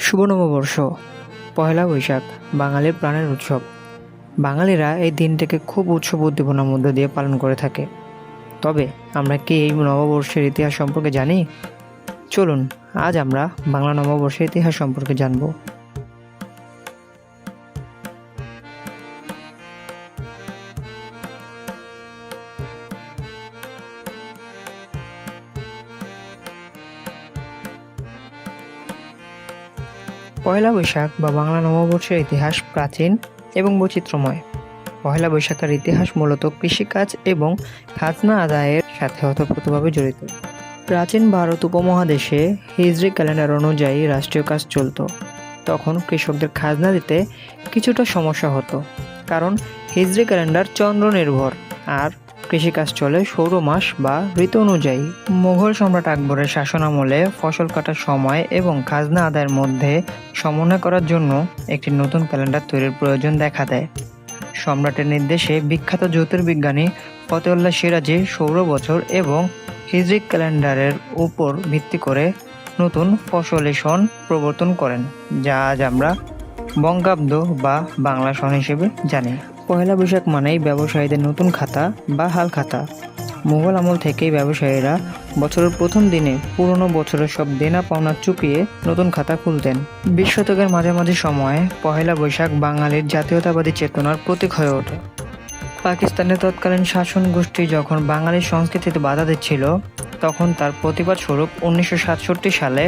শুভ নববর্ষ, পহেলা বৈশাখ বাঙালির প্রাণের উৎসব। বাঙালিরা এই দিনটাকে খুব উৎসব উদ্দীপনার মধ্য দিয়ে পালন করে থাকে। তবে আমরা কি এই নববর্ষের ইতিহাস সম্পর্কে জানি? চলুন আজ আমরা বাংলা নববর্ষের ইতিহাস সম্পর্কে জানব। পয়লা বৈশাখ বা বাংলা নববর্ষের ইতিহাস প্রাচীন এবং বৈচিত্র্যময়। পয়লা বৈশাখের ইতিহাস মূলত কৃষিকাজ এবং খাজনা আদায়ের সাথে ওতপ্রোতভাবে জড়িত। প্রাচীন ভারত উপমহাদেশে হিজরি ক্যালেন্ডার অনুযায়ী রাষ্ট্রীয় কাজ চলত। তখন কৃষকদের খাজনা দিতে কিছুটা সমস্যা হতো, কারণ হিজরি ক্যালেন্ডার চন্দ্র নির্ভর আর কৃষিকাজ চলে সৌর মাস বা ঋতু অনুযায়ী। মুঘল সম্রাট আকবরের শাসনামলে ফসল কাটার সময় এবং খাজনা আদায়ের মধ্যে সমন্বয় করার জন্য একটি নতুন ক্যালেন্ডার তৈরির প্রয়োজন দেখা দেয়। সম্রাটের নির্দেশে বিখ্যাত জ্যোতির্বিজ্ঞানী ফতেউল্লাহ সিরাজি সৌর বছর এবং হিজরি ক্যালেন্ডারের উপর ভিত্তি করে নতুন ফসলি সন প্রবর্তন করেন, যা আজ আমরা বঙ্গাব্দ বা বাংলা সন হিসেবে জানি। পয়লা বৈশাখ মানেই ব্যবসায়ীদের নতুন খাতা বা হাল খাতা। মুঘল আমল থেকেই ব্যবসায়ীরা বছরের প্রথম দিনে পুরনো বছরের সব দেনা পাওনা চুকিয়ে নতুন খাতা খুলতেন। 20 শতকের মাঝামাঝি সময়ে পহেলা বৈশাখ বাঙালির জাতীয়তাবাদী চেতনার প্রতীক হয়ে ওঠে। পাকিস্তানের তৎকালীন শাসন গোষ্ঠী যখন বাঙালির সংস্কৃতিতে বাধা দিচ্ছিল, তখন তার প্রতিবাদ স্বরূপ 1967 সালে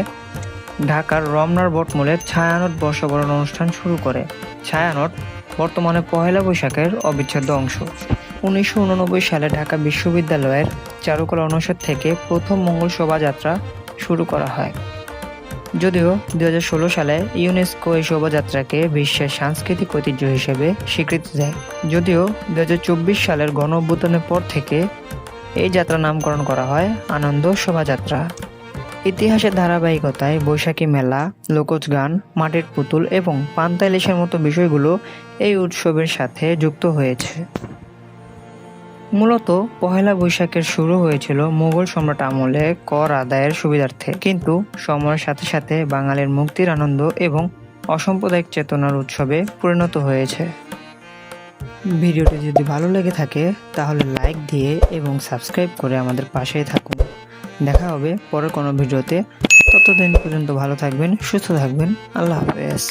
ঢাকার রমনার বটমূলে ছায়ানট বর্ষবরণ অনুষ্ঠান শুরু করে। ছায়ানট বর্তমানে পহেলা বৈশাখের অবিচ্ছেদ্য অংশ। 1989 সালে ঢাকা বিশ্ববিদ্যালয়ের চারুকলা অনুষদ থেকে প্রথম মঙ্গল শোভাযাত্রা শুরু করা হয়। যদিও 2016 সালে ইউনেস্কো এই শোভাযাত্রাকে বিশ্বের সাংস্কৃতিক ঐতিহ্য হিসেবে স্বীকৃতি দেয়। যদিও 2024 সালের গণ অভ্যুত্থানের পর থেকে এই যাত্রার নামকরণ করা হয় আনন্দ শোভাযাত্রা। ইতিহাসের ধারাবাহিকতায় বৈশাখী মেলা, লোকজ গান, মাটির পুতুল এবং পান্তা ইলিশের মতো বিষয়গুলো এই উৎসবের সাথে যুক্ত হয়েছে। মূলত পহেলা বৈশাখের শুরু হয়েছিল মুঘল সম্রাট আমলে কর আদায়ের সুবিধার্থে, কিন্তু সময়ের সাথে সাথে বাঙালির মুক্তির আনন্দ এবং অসাম্প্রদায়িক চেতনার উৎসবে পরিণত হয়েছে। ভিডিওটি যদি ভালো লেগে থাকে তাহলে লাইক দিয়ে এবং সাবস্ক্রাইব করে আমাদের পাশেই থাকুন। দেখা হবে পরের কোনো ভিডিওতে। ততদিন পর্যন্ত ভালো থাকবেন, সুস্থ থাকবেন। আল্লাহ হাফেজ।